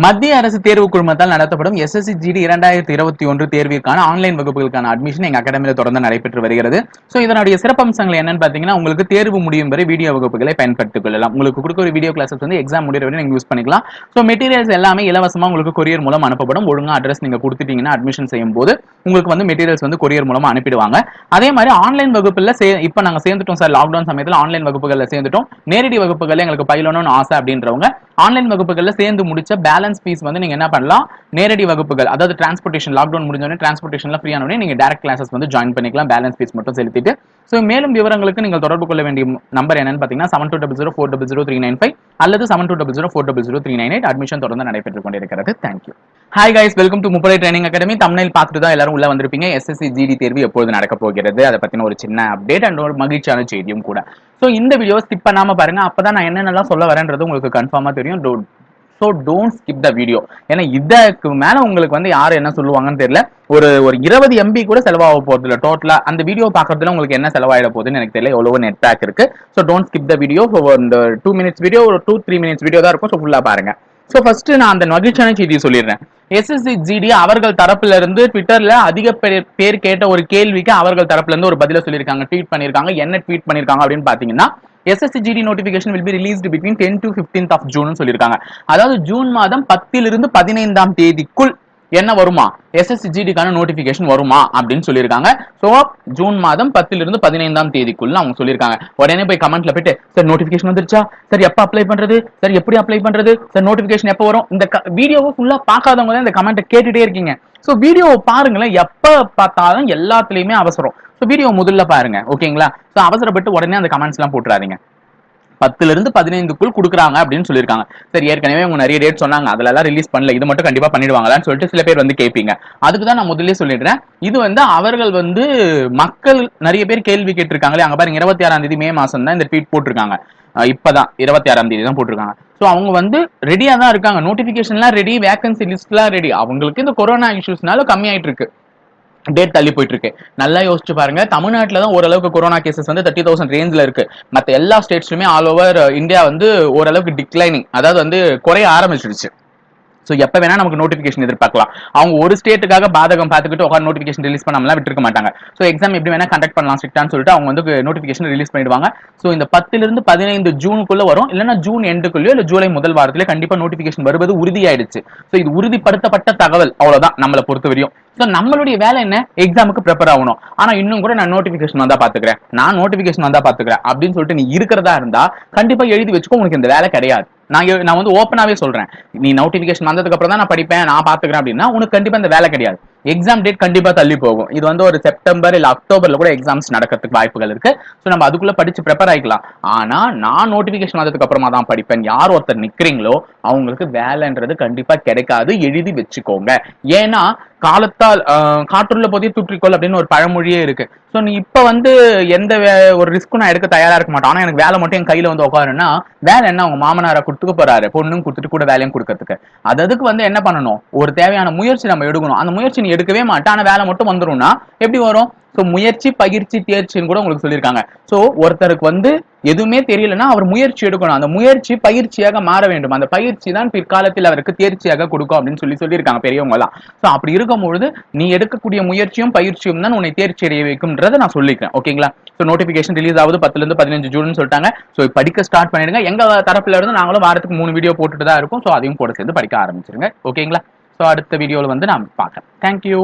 மத்திய அரசு தேர்வு குழுமத்தால் நடத்தப்படும் SSC GD 2021 தேர்விற்கான ஆன்லைன் வகுப்புகளுக்கான அட்மிஷன் எங்க அகாடமியில தொடர்ந்து நடைபெற்று வருகிறது. சோ இதனுடைய சிறப்பம்சங்கள் என்னன்னு பாத்தீங்கன்னா, உங்களுக்கு தேர்வு முடியும் வரை வீடியோ வகுப்புகளை பயன்படுத்திக் கொள்ளலாம். உங்களுக்கு கொடுக்கிற வீடியோ கிளாஸஸ் வந்து எக்ஸாம் முடிகிற வரை நீங்க யூஸ் பண்ணிக்கலாம். சோ மெட்டீரியல்ஸ் எல்லாமே இலவசமா உங்களுக்கு கொரியர் மூலம் அனுப்பப்படும். ஒழுங்கா அட்ரஸ் நீங்க கொடுத்துட்டீங்கன்னா அட்மிஷன் செய்யும் போது உங்களுக்கு வந்து மெட்டீரியல்ஸ் வந்து கொரியர் மூலமா அனுப்பிடுவாங்க. அதே மாதிரி ஆன்லைன் வகுப்புல இப்ப நாங்க சேர்ந்துட்டோம் சார், லாக்டவுன் சமயத்துல ஆன்லைன் வகுப்புகள்ல சேர்ந்துட்டோம். நேரடி வகுப்புகள்ல எங்களுக்கு பயிலணும்னு ஆசை அப்படின்றவங்க ஆன்லைன் வகுப்புகள்ல சேர்ந்து முடிச்ச பேலன்ஸ் ஃபீஸ் வந்து நீங்க என்ன பண்ணலாம், நேரடி வகுப்புகள் அதாவது டிரான்ஸ்போர்டேஷன் லாக்டவுன் முடிஞ்சோடனே டிரான்ஸ்போர்டேஷன்ல ஃப்ரீ ஆனோடனே நீங்க டைரக்ட் கிளாஸஸ் வந்து ஜாயின் பண்ணிக்கலாம். பேலன்ஸ் ஃபீஸ் மட்டும் செலுத்திட்டு. சோ மேலும் விவரங்களுக்கு நீங்கள் தொடர்பு கொள்ள வேண்டிய நம்பர் என்னன்னு பாத்தீங்கன்னா 7200400395 அல்லது 7200400398. அட்மிஷன் தொடர்ந்து நடைபெற்றுக் கொண்டிருக்கிறது. Thank you. Hi guys, welcome to முப்படை ட்ரைனிங் அகாடமி. தம்ப்நெயில் பார்த்துட்டு தான் எல்லாரும் உள்ள வந்திருப்பீங்க. SSC GD தேர்வு எப்போது நடக்க போகிறது அதை பத்தின ஒரு சின்ன அப்டேட் அண்ட் ஒரு மகிழ்ச்சியான செய்தியும் கூட. சோ இந்த வீடியோ ஸ்கிப் பண்ணாம பாருங்க, அப்பதான் நான் என்னென்னலாம் சொல்ல வரேன்றது உங்களுக்கு கன்ஃபார்மா தெரியும். So don't skip the video. ஏன்னா இதுக்கு மேல உங்களுக்கு வந்து யாரு என்ன சொல்லுவாங்கன்னு தெரியல. ஒரு 20 MB கூட செலவாக போறது இல்ல டோட்டலா. அந்த வீடியோ பாக்குறதுல உங்களுக்கு என்ன செலவாயிட போகுதுன்னு எனக்கு தெரியல. எவ்வளவு நெட் பேக் இருக்கு. So don't skip the video. இந்த 2 minutes வீடியோ ஒரு 2-3 minutes வீடியோ தான் இருக்கும். ஸோ ஃபுல்லா பாருங்க. ஸோ ஃபர்ஸ்ட் நான் அந்த மகிழ்ச்சியான செய்தியை சொல்லிடுறேன். SSC GD அவர்கள் தரப்புல இருந்து ட்விட்டர்ல அதிக பேர் கேட்ட ஒரு கேள்விக்கு அவர்கள் தரப்புல இருந்து ஒரு பதில சொல்லியிருக்காங்க, ட்வீட் பண்ணிருக்காங்க. என்ன ட்வீட் பண்ணிருக்காங்க அப்படின்னு பாத்தீங்கன்னா, SSC GD notification will be released between 10 to 15th of June சொல்லிருக்காங்க. அதாவது ஜூன் மாதம் 10 இருந்து 15ஆம் தேதிக்குள் என்ன வருமா, SSC GD கான நோட்டிபிகேஷன் வருமா அப்படின்னு சொல்லியிருக்காங்க. சோ ஜூன் மாதம் 10 இருந்து 15ஆம் தேதிக்குள்ள அவங்க சொல்லியிருக்காங்க. உடனே போய் கமெண்ட்ல போயிட்டு சார் நோட்டிபிகேஷன் வந்துருச்சா, சார் எப்ப அப்ளை பண்றது, சார் எப்படி அப்ளை பண்றது, சார் நோட்டிபிகேஷன் எப்ப வரும், இந்த வீடியோவை ஃபுல்லா பார்க்காதவங்க தான் இந்த கமெண்ட் கேட்டுட்டே இருக்கீங்க. சோ வீடியோ பாருங்களேன், எப்ப பார்த்தாலும் எல்லாத்துலயுமே அவசரம். சோ வீடியோ முதல்ல பாருங்க, ஓகேங்களா. சோ அவசரப்பட்டு உடனே அந்த கமெண்ட்ஸ் எல்லாம் போட்டுறாதீங்க. 10 இருந்து 15க்குள் கொடுக்குறாங்க அப்படின்னு சொல்லியிருக்காங்க. சரி, ஏற்கனவே அவங்க நிறைய டேட் சொன்னாங்க, அதுல எல்லாம் ரிலீஸ் பண்ணல, இது மட்டும் கண்டிப்பா பண்ணிடுவாங்களான்னு சொல்லிட்டு சில பேர் வந்து கேட்பீங்க. அதுக்கு தான் நான் முதல்ல சொல்லிடுறேன். இது வந்து அவர்கள் வந்து மக்கள் நிறைய பேர் கேள்வி கேட்டிருக்காங்களே, அங்க பாருங்க 26ஆம் தேதி மே மாசம் தான் இந்த ட்வீட் போட்டிருக்காங்க. இப்பதான் 26ஆம் தேதி தான் போட்டிருக்காங்க. சோ அவங்க வந்து ரெடியா தான் இருக்காங்க. நோட்டிபிகேஷன்லாம் ரெடி, வேகன்சி லிஸ்ட்லாம் ரெடி. அவங்களுக்கு இந்த கொரோனா இஷ்யூஸ்னால கம்மியாயிட்டு இருக்கு, டேட் தள்ளி போயிட்டு இருக்கு. நல்லா யோசிச்சு பாருங்க, தமிழ்நாட்டில் தான் ஓரளவுக்கு கொரோனா கேசஸ் வந்து 30,000 ரேஞ்சில் இருக்கு. மற்ற எல்லா ஸ்டேட்ஸ்லுமே ஆல் ஓவர் இந்தியா வந்து ஓரளவுக்கு டிக்ளைனிங், அதாவது வந்து குறைய ஆரம்பிச்சிருச்சு. ஸோ எப்போ வேணா நமக்கு நோட்டிஃபிகேஷன் எதிர்பார்க்கலாம். அவங்க ஒரு ஸ்டேட்டுக்காக பாதகம் பார்த்துக்கிட்டு உட்கார் நோட்டிஃபிகேஷன் ரிலீஸ் பண்ணாமலாம் விட்டுருக்க மாட்டாங்க. ஸோ எக்ஸாம் எப்படி வேணா கண்டக்ட் பண்ணலாம் ஸ்ட்ரிக்டான்னு சொல்லிட்டு அவங்க வந்து நோட்டிஃபிகேஷன் ரிலீஸ் பண்ணிடுவாங்க. ஸோ இந்த 10 இருந்து 15 ஜூனுக்குள்ள வரும், இல்லைன்னா ஜூன் எண்டுக்குள்ளயோ இல்லை ஜூலை முதல் வாரத்திலே கண்டிப்பா நோட்டிஃபிகேஷன் வருவது உறுதியாயிடுச்சு. ஸோ இது உறுதிப்படுத்தப்பட்ட தகவல், அவ்வளவுதான் நம்மளை பொறுத்த வரையும். ஸோ நம்மளுடைய வேலை என்ன, எக்ஸாமுக்கு ப்ரிப்பேர் ஆகணும். ஆனா இன்னும் கூட நான் நோட்டிஃபிகேஷன் வந்தா பாத்துக்கிறேன், நான் நோட்டிஃபிகேஷன் வந்தா பாத்துக்கிறேன் அப்படின்னு சொல்லிட்டு நீ இருக்கிறதா இருந்தா கண்டிப்பா எழுதி வச்சுக்கோ, உனக்கு இந்த வேலை கிடையாது. நான் வந்து ஓப்பனாவே சொல்றேன், நீ நோட்டிபிகேஷன் வந்ததுக்கு அப்புறம் தான் நான் படிப்பேன், நான் பாத்துக்கிறேன் அப்படின்னா உனக்கு கண்டிப்பா இந்த வேலை கிடையாது. எக்ஸாம் டேட் கண்டிப்பா தள்ளி போகும். இது வந்து ஒரு செப்டம்பர் இல்ல அக்டோபர்ல கூட எக்ஸாம்ஸ் நடக்கிறதுக்கு வாய்ப்புகள் இருக்கு. சோ நம்ம அதுக்குள்ள படிச்சு ப்ரிப்பேர் ஆயிக்கலாம். ஆனா நான் நோட்டிபிகேஷன் வந்ததுக்கு அப்புறமா தான் படிப்பேன் யார் ஒருத்தர் நிக்கிறீங்களோ அவங்களுக்கு வேலைன்றது கண்டிப்பா கிடைக்காது, எழுதி வச்சுக்கோங்க. ஏன்னா காலத்தால் காற்றுள்ள போதே தூற்றிக்கொள் அப்படின்னு ஒரு பழமொழியே இருக்கு. சோ நீ இப்ப வந்து எந்த ஒரு ரிஸ்க்கும் நான் எடுக்க தயாரா இருக்க மாட்டேன், ஆனா எனக்கு வேலை மட்டும் என் கையில வந்து உட்காருன்னா வேலை என்ன அவங்க மாமனாரை கொடுத்துக்க போறாரு, பொண்ணும் கொடுத்துட்டு கூட வேலையும் கொடுக்கறதுக்கு. அதுக்கு வந்து என்ன பண்ணணும், ஒரு தேவையான முயற்சி நம்ம எடுக்கணும். அந்த முயற்சி நீ எடுக்கவே மாட்டேன், ஆனா வேலை மட்டும் வந்துரும்னா எப்படி வரும்? சோ முயற்சி பயிற்சி தேர்ச்சின்னு கூட உங்களுக்கு சொல்லியிருக்காங்க. சோ ஒருத்தருக்கு வந்து எதுவுமே தெரியலன்னா அவர் முயற்சி எடுக்கணும், அந்த முயற்சி பயிற்சியாக மாற வேண்டும், அந்த பயிற்சி தான் பிற்காலத்தில் அவருக்கு தேர்ச்சியாக கொடுக்கும் அப்படின்னு சொல்லியிருக்காங்க பெரியவங்க எல்லாம். சோ அப்படி இருக்கும்பொழுது நீ எடுக்கக்கூடிய முயற்சியும் பயிற்சியும் தான் உன்னை தேர்ச்சி அடைய வைக்கும்ன்றதை நான் சொல்லிக்கிறேன், ஓகேங்களா. சோ நோட்டிபிகேஷன் ரிலீஸ் ஆகுது 10 இருந்து 15 ஜூன் சொல்லிட்டாங்க. சோ படிக்க ஸ்டார்ட் பண்ணிடுங்க. எங்க தரப்புல இருந்து நாங்களும் வாரத்துக்கு 3 வீடியோ போட்டுட்டு தான் இருக்கும். சோ அதையும் போட சேர்ந்து படிக்க ஆரம்பிச்சிருங்க, ஓகேங்களா. சோ அடுத்த வீடியோல வந்து நான் பார்க்கறேன். தேங்க்யூ.